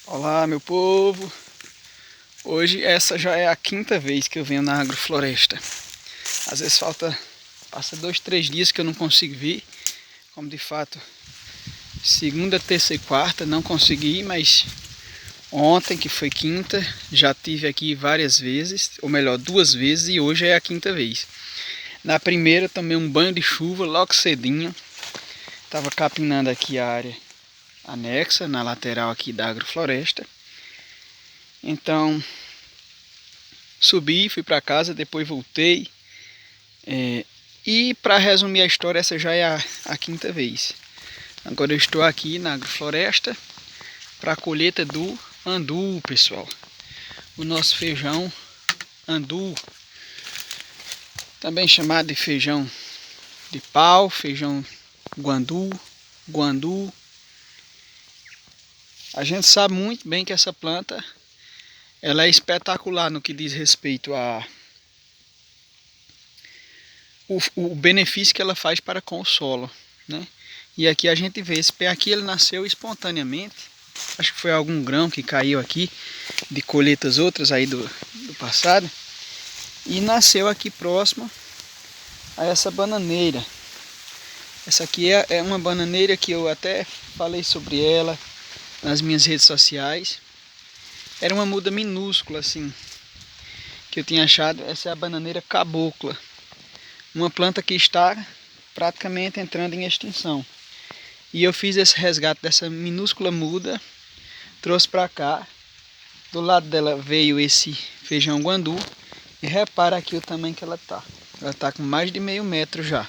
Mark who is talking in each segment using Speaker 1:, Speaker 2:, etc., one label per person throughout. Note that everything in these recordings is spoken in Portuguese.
Speaker 1: Olá, meu povo! Hoje essa já é a quinta vez que eu venho na agrofloresta. Às vezes passa 2, 3 dias que eu não consigo vir, como de fato segunda, terça e quarta não consegui, mas ontem, que foi quinta, já tive aqui várias vezes, ou melhor, 2 vezes, e hoje é a quinta vez. Na primeira tomei um banho de chuva logo cedinho, estava capinando aqui a área anexa, na lateral aqui da agrofloresta. Então subi, fui para casa, depois voltei. E para resumir a história, essa já é a quinta vez. Agora eu estou aqui na agrofloresta para a colheita do andu, pessoal. O nosso feijão andu, também chamado de feijão de pau, feijão guandu. A gente sabe muito bem que essa planta ela é espetacular no que diz respeito a o benefício que ela faz para com o solo, né? E aqui a gente vê, esse pé aqui ele nasceu espontaneamente. Acho que foi algum grão que caiu aqui de colheitas outras aí do passado. E nasceu aqui próximo a essa bananeira. Essa aqui é uma bananeira que eu até falei sobre ela nas minhas redes sociais. Era uma muda minúscula assim, que eu tinha achado. Essa é a bananeira cabocla. Uma planta que está praticamente entrando em extinção. E eu fiz esse resgate dessa minúscula muda, trouxe para cá. Do lado dela veio esse feijão guandu. E repara aqui o tamanho que ela tá. Ela tá com mais de meio metro já.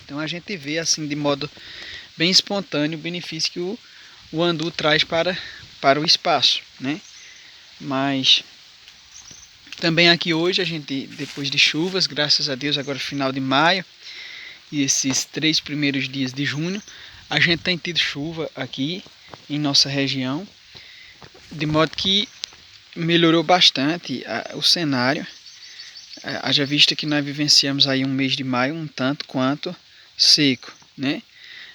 Speaker 1: Então a gente vê assim de modo bem espontâneo o benefício que o andu traz para o espaço, né? Mas também aqui hoje a gente, depois de chuvas, graças a Deus, agora final de maio e esses 3 primeiros dias de junho, a gente tem tido chuva aqui em nossa região, de modo que melhorou bastante o cenário. Haja vista que nós vivenciamos aí um mês de maio um tanto quanto seco, né?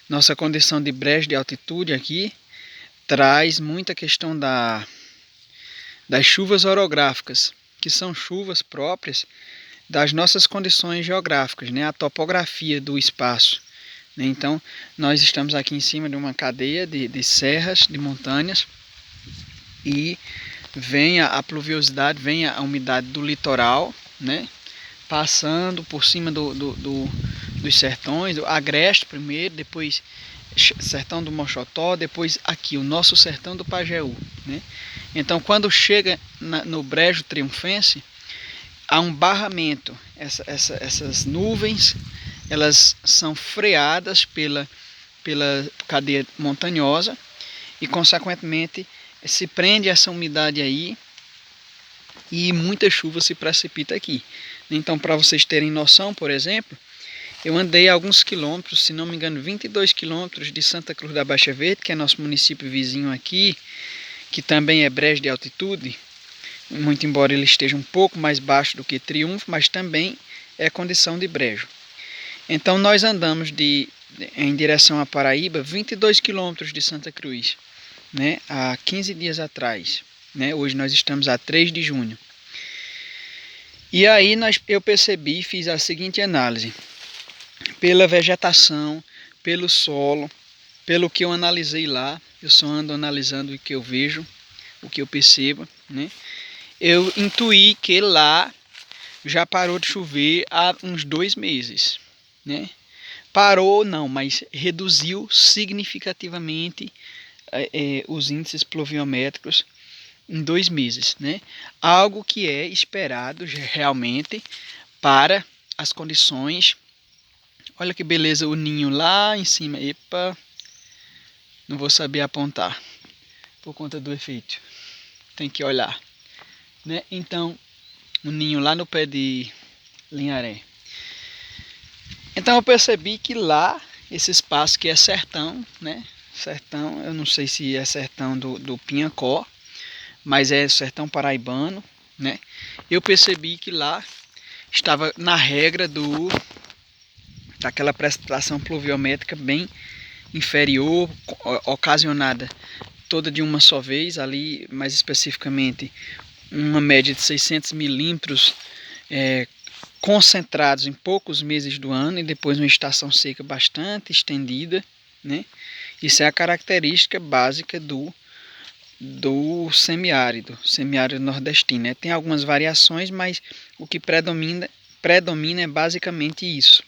Speaker 1: Nossa condição de brejo de altitude aqui traz muita questão das chuvas orográficas, que são chuvas próprias das nossas condições geográficas, né? A topografia do espaço. Então, nós estamos aqui em cima de uma cadeia de serras, de montanhas, e vem a pluviosidade, vem a umidade do litoral, né? Passando por cima dos sertões, do Agreste primeiro, depois sertão do Mochotó, depois aqui o nosso sertão do Pajeú, né? Então quando chega no Brejo Triunfense, há um barramento. Essas nuvens elas são freadas pela cadeia montanhosa e consequentemente se prende essa umidade aí e muita chuva se precipita aqui. Então, para vocês terem noção, por exemplo, eu andei alguns quilômetros, se não me engano 22 quilômetros de Santa Cruz da Baixa Verde, que é nosso município vizinho aqui, que também é brejo de altitude, muito embora ele esteja um pouco mais baixo do que Triunfo, mas também é condição de brejo. Então nós andamos em direção a Paraíba 22 quilômetros de Santa Cruz, né, há 15 dias atrás. Né? Hoje nós estamos a 3 de junho. E aí eu percebi, fiz a seguinte análise. Pela vegetação, pelo solo, pelo que eu analisei lá, eu só ando analisando o que eu vejo, o que eu percebo, né? Eu intuí que lá já parou de chover há uns 2 meses, né? Parou não, mas reduziu significativamente os índices pluviométricos em 2 meses, né? Algo que é esperado realmente para as condições. Olha que beleza o ninho lá em cima. Epa, não vou saber apontar por conta do efeito. Tem que olhar, né? Então, o ninho lá no pé de linharé. Então eu percebi que lá, esse espaço que é sertão, né? Sertão, eu não sei se é sertão do Piancó, mas é sertão paraibano, né? Eu percebi que lá estava na regra daquela precipitação pluviométrica bem inferior, ocasionada toda de uma só vez, ali mais especificamente uma média de 600 milímetros concentrados em poucos meses do ano e depois uma estação seca bastante estendida, né? Isso é a característica básica do semiárido nordestino, né? Tem algumas variações, mas o que predomina é basicamente isso.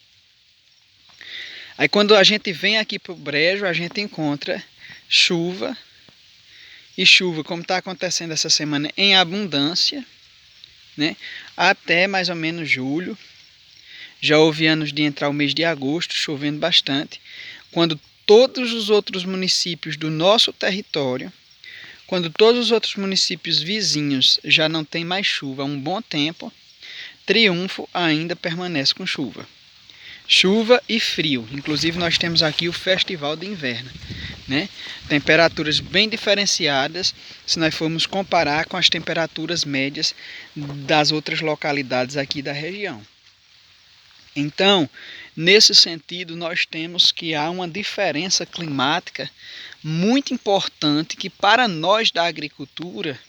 Speaker 1: Aí quando a gente vem aqui para o Brejo, a gente encontra chuva, e chuva, como está acontecendo essa semana, em abundância, né? Até mais ou menos julho. Já houve anos de entrar o mês de agosto, chovendo bastante, quando todos os outros municípios do nosso território, quando todos os outros municípios vizinhos já não tem mais chuva há um bom tempo, Triunfo ainda permanece com chuva. Chuva e frio. Inclusive nós temos aqui o Festival de Inverno, né? Temperaturas bem diferenciadas se nós formos comparar com as temperaturas médias das outras localidades aqui da região. Então, nesse sentido, nós temos que há uma diferença climática muito importante que para nós da agricultura,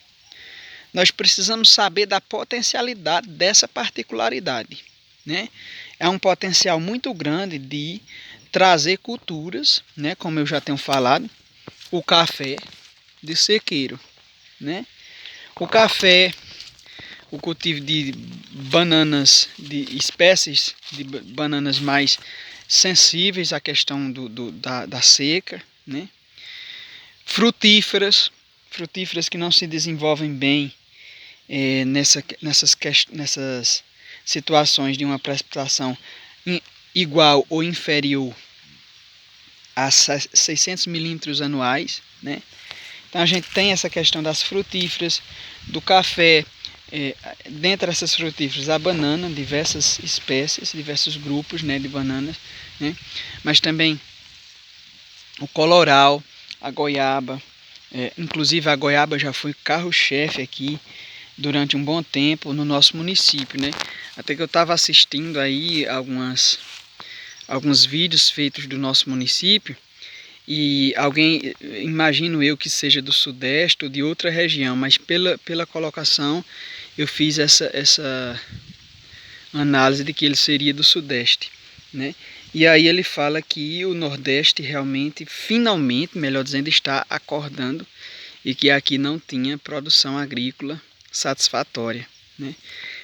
Speaker 1: nós precisamos saber da potencialidade dessa particularidade, né? É um potencial muito grande de trazer culturas, né, como eu já tenho falado, o café de sequeiro, né? O café, o cultivo de bananas, de espécies de bananas mais sensíveis à questão da seca, né? Frutíferas que não se desenvolvem bem nessas situações de uma precipitação igual ou inferior a 600 milímetros anuais, né? Então a gente tem essa questão das frutíferas, do café, dentre essas frutíferas a banana, diversas espécies, diversos grupos, né, de bananas, né? Mas também o coloral, a goiaba, inclusive a goiaba já foi carro-chefe aqui durante um bom tempo no nosso município, né? Até que eu estava assistindo aí alguns vídeos feitos do nosso município e alguém, imagino eu que seja do Sudeste ou de outra região, mas pela colocação eu fiz essa análise de que ele seria do Sudeste, né? E aí ele fala que o Nordeste realmente, finalmente, melhor dizendo, está acordando e que aqui não tinha produção agrícola satisfatória, né?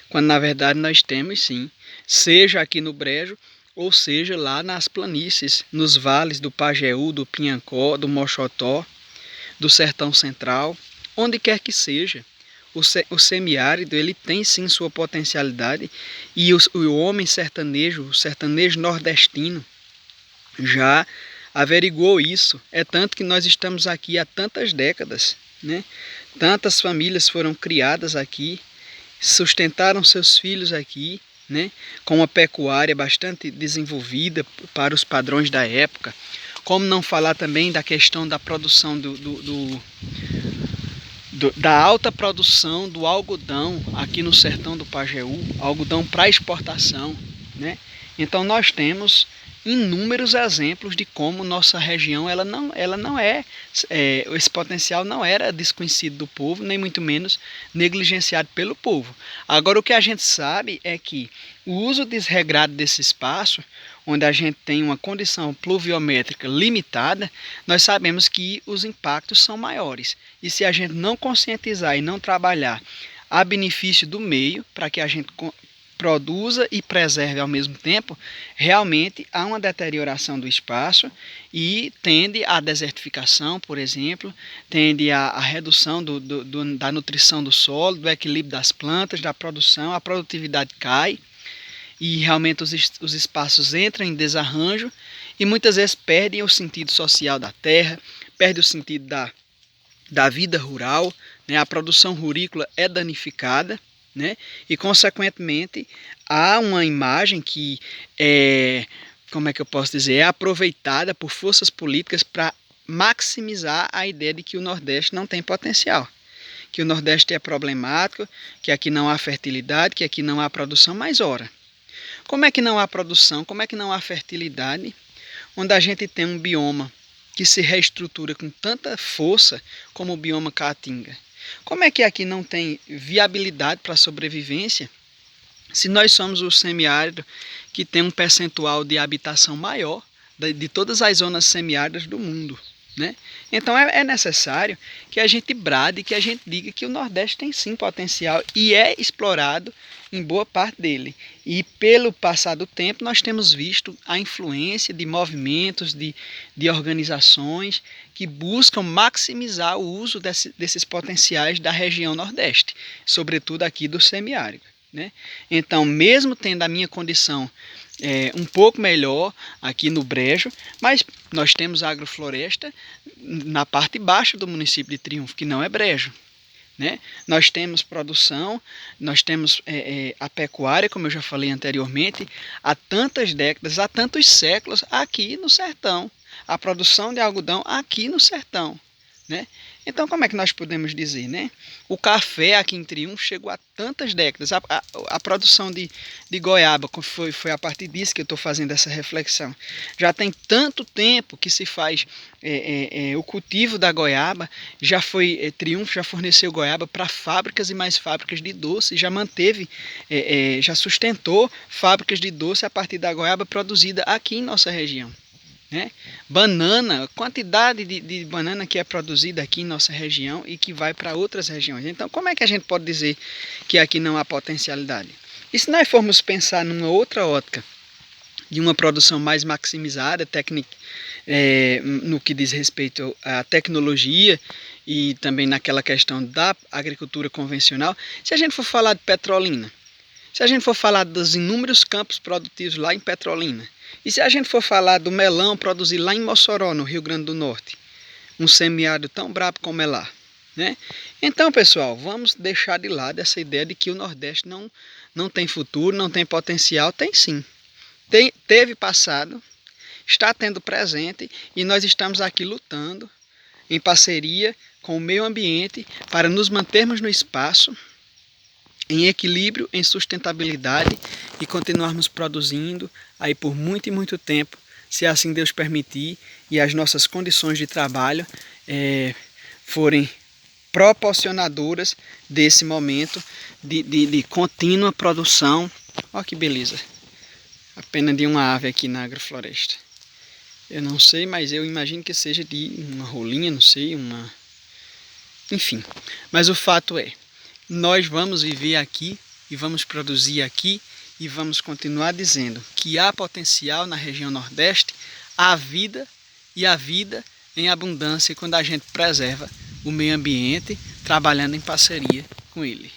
Speaker 1: Quando na verdade nós temos sim, seja aqui no Brejo, ou seja lá nas planícies, nos vales do Pajeú, do Piancó, do Moxotó, do Sertão Central, onde quer que seja. O semiárido ele tem sim sua potencialidade e o homem sertanejo, o sertanejo nordestino, já averiguou isso. É tanto que nós estamos aqui há tantas décadas, né? Tantas famílias foram criadas aqui, sustentaram seus filhos aqui, né? Com uma pecuária bastante desenvolvida para os padrões da época. Como não falar também da questão da produção da alta produção do algodão aqui no sertão do Pajeú, algodão para exportação, né? Então nós temos inúmeros exemplos de como nossa região ela não é, esse potencial não era desconhecido do povo, nem muito menos negligenciado pelo povo. Agora o que a gente sabe é que o uso desregrado desse espaço, onde a gente tem uma condição pluviométrica limitada, nós sabemos que os impactos são maiores. E se a gente não conscientizar e não trabalhar a benefício do meio, para que a gente produza e preserve ao mesmo tempo, realmente há uma deterioração do espaço e tende à desertificação, por exemplo, tende à redução da nutrição do solo, do equilíbrio das plantas, da produção, a produtividade cai e realmente os espaços entram em desarranjo e muitas vezes perdem o sentido social da terra, perde o sentido da vida rural, né? A produção rurícola é danificada, né? E consequentemente há uma imagem que como é que eu posso dizer, é aproveitada por forças políticas para maximizar a ideia de que o Nordeste não tem potencial, que o Nordeste é problemático, que aqui não há fertilidade, que aqui não há produção. Mas ora, como é que não há produção, como é que não há fertilidade, onde a gente tem um bioma que se reestrutura com tanta força como o bioma Caatinga? Como é que aqui não tem viabilidade para a sobrevivência, se nós somos o semiárido que tem um percentual de habitação maior de todas as zonas semiáridas do mundo, né? Então é necessário que a gente brade, que a gente diga que o Nordeste tem sim potencial e é explorado em boa parte dele. E pelo passar do tempo nós temos visto a influência de movimentos, de organizações que buscam maximizar o uso desses potenciais da região Nordeste, sobretudo aqui do semiárido, né? Então, mesmo tendo a minha condição um pouco melhor aqui no Brejo, mas nós temos agrofloresta na parte baixa do município de Triunfo, que não é Brejo, né? Nós temos produção, nós temos a pecuária, como eu já falei anteriormente, há tantas décadas, há tantos séculos aqui no sertão, a produção de algodão aqui no sertão, né? Então, como é que nós podemos dizer, né? O café aqui em Triunfo chegou a tantas décadas. A produção de goiaba, foi a partir disso que eu estou fazendo essa reflexão. Já tem tanto tempo que se faz o cultivo da goiaba. Triunfo já forneceu goiaba para fábricas e mais fábricas de doce. Já manteve, já sustentou fábricas de doce a partir da goiaba produzida aqui em nossa região, né? Banana, quantidade de banana que é produzida aqui em nossa região e que vai para outras regiões. Então, como é que a gente pode dizer que aqui não há potencialidade? E se nós formos pensar numa outra ótica, de uma produção mais maximizada, no que diz respeito à tecnologia e também naquela questão da agricultura convencional, se a gente for falar de Petrolina, se a gente for falar dos inúmeros campos produtivos lá em Petrolina, e se a gente for falar do melão produzido lá em Mossoró, no Rio Grande do Norte, um semiárido tão brabo como é lá, né? Então, pessoal, vamos deixar de lado essa ideia de que o Nordeste não tem futuro, não tem potencial. Tem sim. Teve passado, está tendo presente, e nós estamos aqui lutando em parceria com o meio ambiente para nos mantermos no espaço, em equilíbrio, em sustentabilidade e continuarmos produzindo aí por muito e muito tempo, se assim Deus permitir e as nossas condições de trabalho forem proporcionadoras desse momento de contínua produção. Olha que beleza, a pena de uma ave aqui na agrofloresta. Eu não sei, mas eu imagino que seja de uma rolinha, não sei, enfim. Mas o fato é, nós vamos viver aqui e vamos produzir aqui e vamos continuar dizendo que há potencial na região Nordeste, há vida e a vida em abundância quando a gente preserva o meio ambiente, trabalhando em parceria com ele.